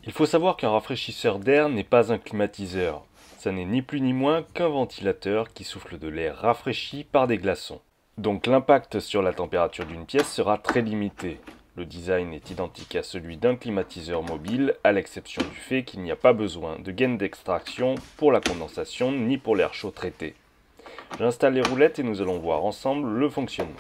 Il faut savoir qu'un rafraîchisseur d'air n'est pas un climatiseur. Ça n'est ni plus ni moins qu'un ventilateur qui souffle de l'air rafraîchi par des glaçons. Donc l'impact sur la température d'une pièce sera très limité. Le design est identique à celui d'un climatiseur mobile, à l'exception du fait qu'il n'y a pas besoin de gaine d'extraction pour la condensation ni pour l'air chaud traité. J'installe les roulettes et nous allons voir ensemble le fonctionnement.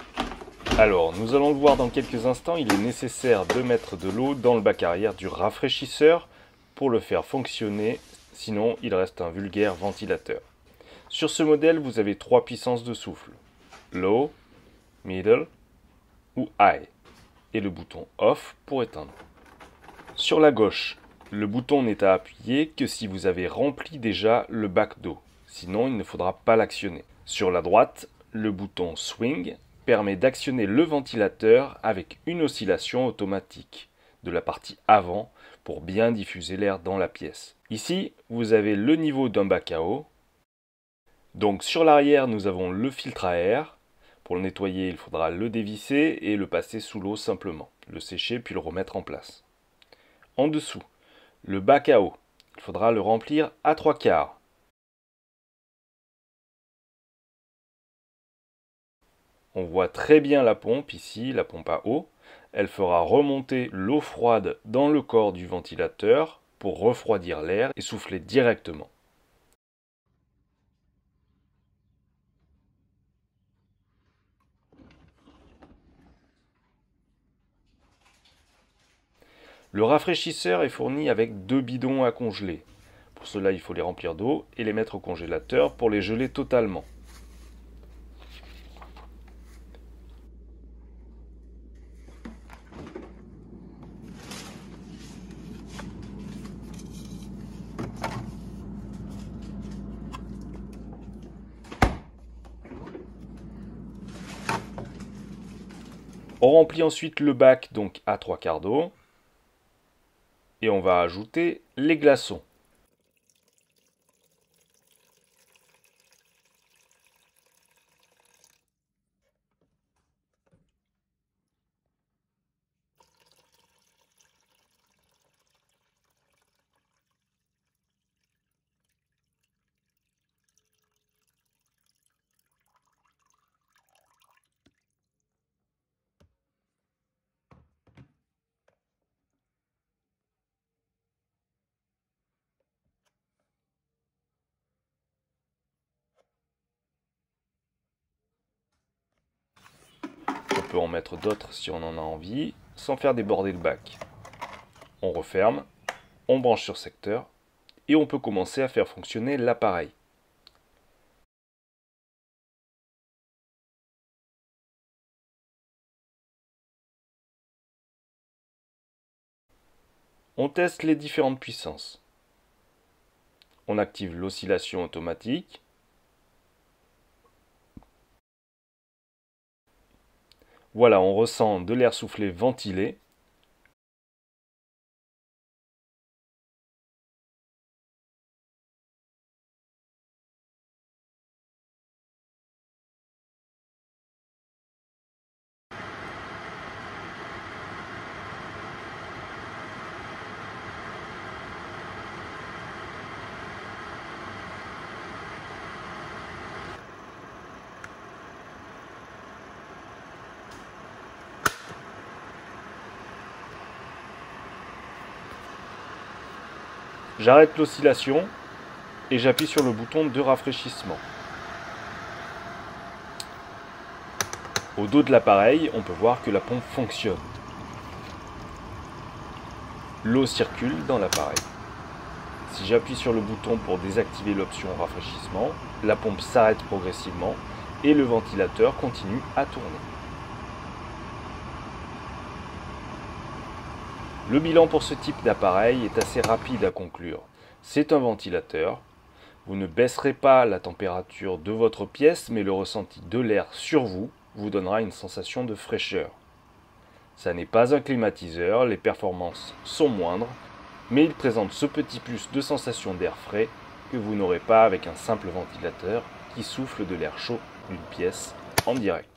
Alors, nous allons le voir dans quelques instants, il est nécessaire de mettre de l'eau dans le bac arrière du rafraîchisseur pour le faire fonctionner, sinon il reste un vulgaire ventilateur. Sur ce modèle, vous avez 3 puissances de souffle, low, middle ou high, et le bouton off pour éteindre. Sur la gauche, le bouton n'est à appuyer que si vous avez rempli déjà le bac d'eau, sinon il ne faudra pas l'actionner. Sur la droite, le bouton swing permet d'actionner le ventilateur avec une oscillation automatique de la partie avant pour bien diffuser l'air dans la pièce. Ici, vous avez le niveau d'un bac à eau. Donc sur l'arrière, nous avons le filtre à air. Pour le nettoyer, il faudra le dévisser et le passer sous l'eau simplement, le sécher puis le remettre en place. En dessous, le bac à eau. Il faudra le remplir à 3/4. On voit très bien la pompe ici, la pompe à eau. Elle fera remonter l'eau froide dans le corps du ventilateur pour refroidir l'air et souffler directement. Le rafraîchisseur est fourni avec 2 bidons à congeler. Pour cela, il faut les remplir d'eau et les mettre au congélateur pour les geler totalement. On remplit ensuite le bac donc à 3/4 d'eau et on va ajouter les glaçons. On peut en mettre d'autres si on en a envie, sans faire déborder le bac. On referme, on branche sur secteur, et on peut commencer à faire fonctionner l'appareil. On teste les différentes puissances. On active l'oscillation automatique. Voilà, on ressent de l'air soufflé ventilé. J'arrête l'oscillation et j'appuie sur le bouton de rafraîchissement. Au dos de l'appareil, on peut voir que la pompe fonctionne. L'eau circule dans l'appareil. Si j'appuie sur le bouton pour désactiver l'option rafraîchissement, la pompe s'arrête progressivement et le ventilateur continue à tourner. Le bilan pour ce type d'appareil est assez rapide à conclure. C'est un ventilateur. Vous ne baisserez pas la température de votre pièce, mais le ressenti de l'air sur vous vous donnera une sensation de fraîcheur. Ça n'est pas un climatiseur, les performances sont moindres, mais il présente ce petit plus de sensation d'air frais que vous n'aurez pas avec un simple ventilateur qui souffle de l'air chaud d'une pièce en direct.